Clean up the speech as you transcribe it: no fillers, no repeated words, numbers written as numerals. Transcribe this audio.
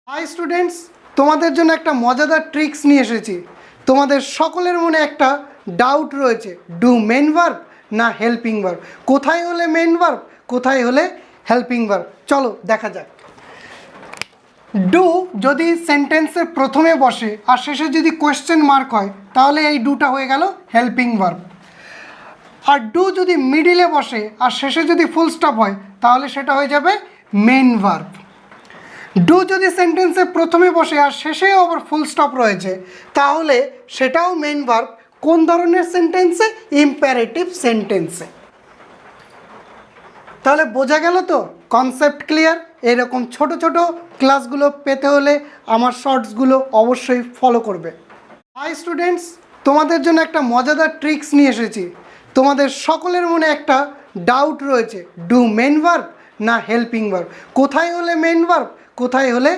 High students, তোমাদের জন্য একটা মজাদার ট্রিক্স নিয়ে এসেছি। তোমাদের সকলের মনে একটা ডাউট রয়েছে, ডু মেন ভার্ব না হেল্পিং ভার্ব, কোথায় হলে মেন ভার্ব, কোথায় হলে হেল্পিং ভার্ব। চলো দেখা যাক। ডু যদি সেন্টেন্সের প্রথমে বসে আর শেষে যদি কোয়েশ্চেন মার্ক হয় তাহলে এই ডুটা হয়ে গেল হেল্পিং ভার্ব। আর ডু যদি মিডিলে বসে আর শেষে যদি ফুল স্টপ হয় তাহলে সেটা হয়ে যাবে মেন ভার্ব। ডু যদি সেন্টেন্সে প্রথমে বসে আর শেষেও আবার ফুল স্টপ রয়েছে তাহলে সেটাও মেন ভার্ব। কোন ধরনের সেন্টেন্সে? ইম্পারেটিভ সেন্টেন্সে। তাহলে বোঝা গেল তো, কনসেপ্ট ক্লিয়ার। এরকম ছোট ছোট ক্লাসগুলো পেতে হলে আমার শর্টসগুলো অবশ্যই ফলো করবে। হাই স্টুডেন্টস, তোমাদের জন্য একটা মজাদার ট্রিক্স নিয়ে এসেছি। তোমাদের সকলের মনে একটা ডাউট রয়েছে, ডু মেন ভার্ব না হেল্পিং ভার্ব, কোথায় হলে মেন ভার্ব, কোথায় হলে